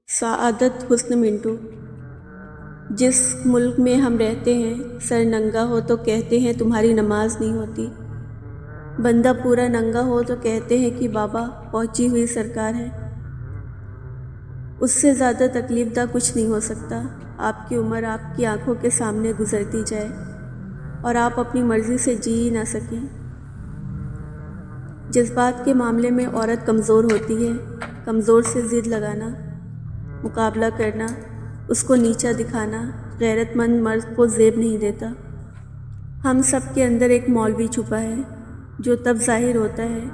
سعادت حسن منٹو۔ جس ملک میں ہم رہتے ہیں سر ننگا ہو تو کہتے ہیں تمہاری نماز نہیں ہوتی، بندہ پورا ننگا ہو تو کہتے ہیں کہ بابا پہنچی ہوئی سرکار ہے۔ اس سے زیادہ تکلیف دہ کچھ نہیں ہو سکتا۔ آپ کی عمر آپ کی آنکھوں کے سامنے گزرتی جائے اور آپ اپنی مرضی سے جی ہی نہ سکیں۔ جذبات کے معاملے میں عورت کمزور ہوتی ہے، کمزور سے ضد لگانا، مقابلہ کرنا، اس کو نیچا دکھانا غیرت مند مرد کو زیب نہیں دیتا۔ ہم سب کے اندر ایک مولوی چھپا ہے جو تب ظاہر ہوتا ہے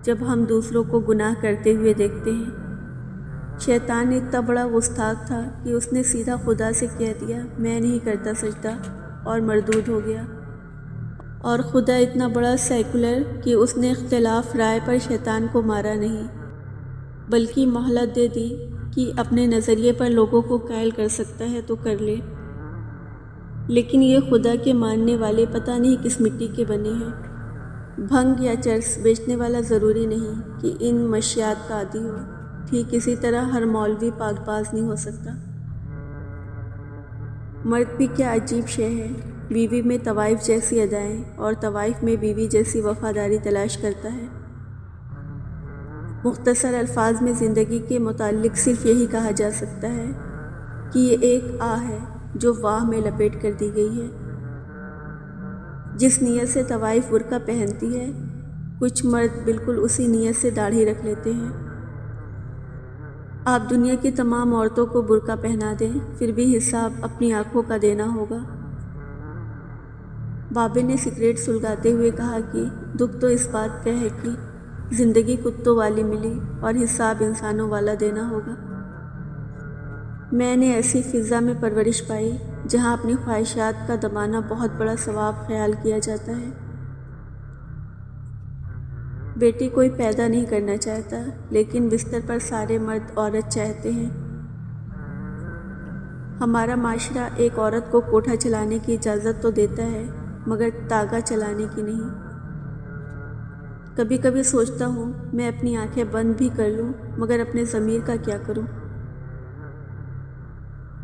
جب ہم دوسروں کو گناہ کرتے ہوئے دیکھتے ہیں۔ شیطان اتنا بڑا گستاخ تھا کہ اس نے سیدھا خدا سے کہہ دیا میں نہیں کرتا سجدہ، اور مردود ہو گیا۔ اور خدا اتنا بڑا سیکولر کہ اس نے اختلاف رائے پر شیطان کو مارا نہیں، بلکہ مہلت دے دی کہ اپنے نظریے پر لوگوں کو قائل کر سکتا ہے تو کر لے۔ لیکن یہ خدا کے ماننے والے پتہ نہیں کس مٹی کے بنے ہیں۔ بھنگ یا چرس بیچنے والا ضروری نہیں کہ ان منشیات کا عادی ہو، ٹھیک اسی طرح ہر مولوی پاک باز نہیں ہو سکتا۔ مرد بھی کیا عجیب شے ہے، بیوی میں طوائف جیسی ادائیں اور طوائف میں بیوی جیسی وفاداری تلاش کرتا ہے۔ مختصر الفاظ میں زندگی کے متعلق صرف یہی کہا جا سکتا ہے کہ یہ ایک آہ ہے جو واہ میں لپیٹ کر دی گئی ہے۔ جس نیت سے طوائف برقع پہنتی ہے، کچھ مرد بالکل اسی نیت سے داڑھی رکھ لیتے ہیں۔ آپ دنیا کی تمام عورتوں کو برقع پہنا دیں، پھر بھی حساب اپنی آنکھوں کا دینا ہوگا۔ بابے نے سگریٹ سلگاتے ہوئے کہا کہ دکھ تو اس بات کا ہے کہ زندگی کتوں والی ملی اور حساب انسانوں والا دینا ہوگا۔ میں نے ایسی فضا میں پرورش پائی جہاں اپنی خواہشات کا دبانا بہت بڑا ثواب خیال کیا جاتا ہے۔ بیٹی کوئی پیدا نہیں کرنا چاہتا، لیکن بستر پر سارے مرد عورت چاہتے ہیں۔ ہمارا معاشرہ ایک عورت کو کوٹھا چلانے کی اجازت تو دیتا ہے، مگر تاگا چلانے کی نہیں۔ کبھی کبھی سوچتا ہوں میں اپنی آنکھیں بند بھی کر لوں مگر اپنے ضمیر کا کیا کروں۔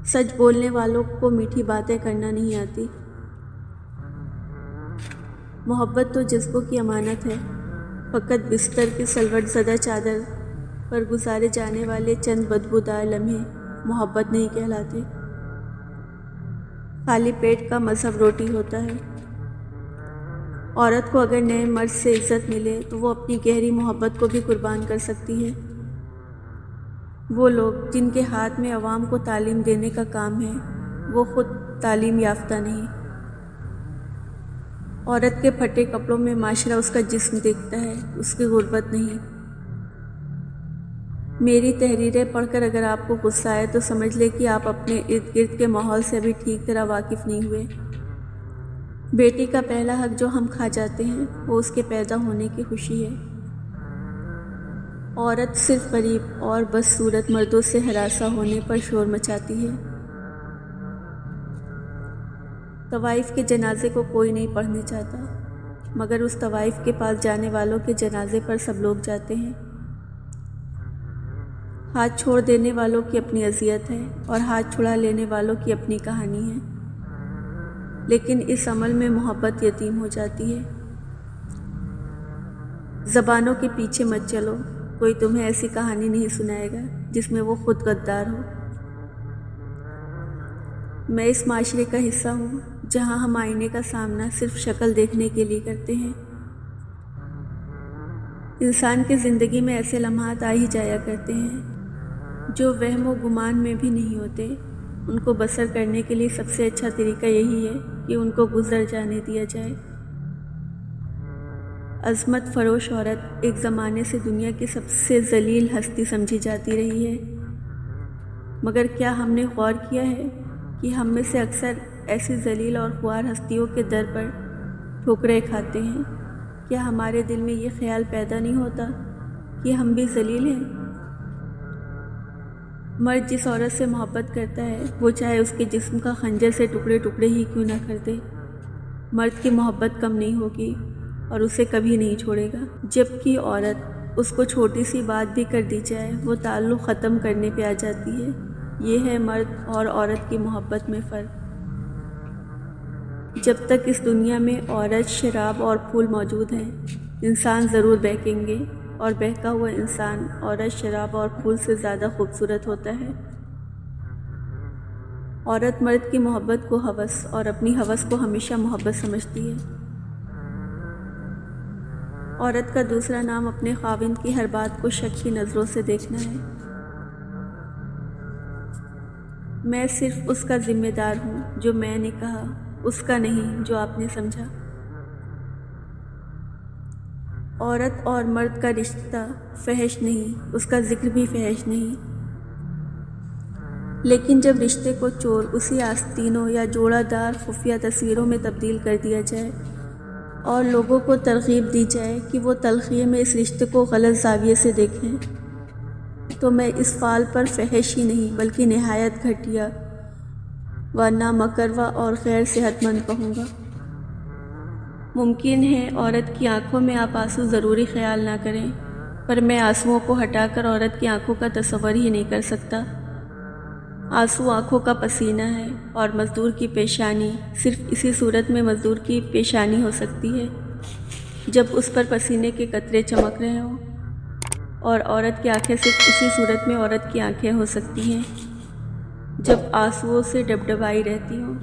سچ بولنے والوں کو میٹھی باتیں کرنا نہیں آتی۔ محبت تو جذبوں کی امانت ہے، فقط بستر کی سلوٹ زدہ چادر پر گزارے جانے والے چند بدبودار لمحے محبت نہیں کہلاتے۔ خالی پیٹ کا مذہب روٹی ہوتا ہے۔ عورت کو اگر نئے مرد سے عزت ملے تو وہ اپنی گہری محبت کو بھی قربان کر سکتی ہے۔ وہ لوگ جن کے ہاتھ میں عوام کو تعلیم دینے کا کام ہے، وہ خود تعلیم یافتہ نہیں۔ عورت کے پھٹے کپڑوں میں معاشرہ اس کا جسم دیکھتا ہے، اس کی غربت نہیں۔ میری تحریریں پڑھ کر اگر آپ کو غصہ آئے تو سمجھ لے کہ آپ اپنے ارد گرد کے ماحول سے ابھی ٹھیک طرح واقف نہیں ہوئے۔ بیٹی کا پہلا حق جو ہم کھا جاتے ہیں وہ اس کے پیدا ہونے کی خوشی ہے۔ عورت صرف غریب اور بدصورت مردوں سے ہراساں ہونے پر شور مچاتی ہے۔ طوائف کے جنازے کو کوئی نہیں پڑھنے چاہتا، مگر اس طوائف کے پاس جانے والوں کے جنازے پر سب لوگ جاتے ہیں۔ ہاتھ چھوڑ دینے والوں کی اپنی اذیت ہے اور ہاتھ چھڑا لینے والوں کی اپنی کہانی ہے، لیکن اس عمل میں محبت یتیم ہو جاتی ہے۔ زبانوں کے پیچھے مت چلو، کوئی تمہیں ایسی کہانی نہیں سنائے گا جس میں وہ خود غدار ہو۔ میں اس معاشرے کا حصہ ہوں جہاں ہم آئینے کا سامنا صرف شکل دیکھنے کے لیے کرتے ہیں۔ انسان کی زندگی میں ایسے لمحات آ ہی جایا کرتے ہیں جو وہم و گمان میں بھی نہیں ہوتے۔ ان کو بسر کرنے کے لیے سب سے اچھا طریقہ یہی ہے کہ ان کو گزر جانے دیا جائے۔ عظمت فروش عورت ایک زمانے سے دنیا کی سب سے ذلیل ہستی سمجھی جاتی رہی ہے، مگر کیا ہم نے غور کیا ہے کہ ہم میں سے اکثر ایسی ذلیل اور خوار ہستیوں کے در پر ٹھوکریں کھاتے ہیں؟ کیا ہمارے دل میں یہ خیال پیدا نہیں ہوتا کہ ہم بھی ذلیل ہیں؟ مرد جس عورت سے محبت کرتا ہے وہ چاہے اس کے جسم کا خنجر سے ٹکڑے ٹکڑے ہی کیوں نہ کر دے، مرد کی محبت کم نہیں ہوگی اور اسے کبھی نہیں چھوڑے گا۔ جبکہ عورت اس کو چھوٹی سی بات بھی کر دی جائے وہ تعلق ختم کرنے پہ آ جاتی ہے۔ یہ ہے مرد اور عورت کی محبت میں فرق۔ جب تک اس دنیا میں عورت، شراب اور پھول موجود ہیں، انسان ضرور بہکیں گے، اور بہکا ہوا انسان عورت، شراب اور پھول سے زیادہ خوبصورت ہوتا ہے۔ عورت مرد کی محبت کو ہوس اور اپنی ہوس کو ہمیشہ محبت سمجھتی ہے۔ عورت کا دوسرا نام اپنے خاوند کی ہر بات کو شک کی نظروں سے دیکھنا ہے۔ میں صرف اس کا ذمہ دار ہوں جو میں نے کہا، اس کا نہیں جو آپ نے سمجھا۔ عورت اور مرد کا رشتہ فحش نہیں، اس کا ذکر بھی فحش نہیں، لیکن جب رشتے کو چور اسی آستینوں یا جوڑا دار خفیہ تصویروں میں تبدیل کر دیا جائے اور لوگوں کو ترغیب دی جائے کہ وہ تلخیے میں اس رشتے کو غلط زاویے سے دیکھیں، تو میں اس فعل پر فحش ہی نہیں بلکہ نہایت گھٹیا و نامکروہ اور غیر صحت مند کہوں گا۔ ممکن ہے عورت کی آنکھوں میں آپ آنسو ضروری خیال نہ کریں، پر میں آنسوؤں کو ہٹا کر عورت کی آنکھوں کا تصور ہی نہیں کر سکتا۔ آنسو آنکھوں کا پسینہ ہے، اور مزدور کی پیشانی صرف اسی صورت میں مزدور کی پیشانی ہو سکتی ہے جب اس پر پسینے کے قطرے چمک رہے ہوں، اور عورت کی آنکھیں صرف اسی صورت میں عورت کی آنکھیں ہو سکتی ہیں جب آنسوؤں سے ڈبڈبائی رہتی ہوں۔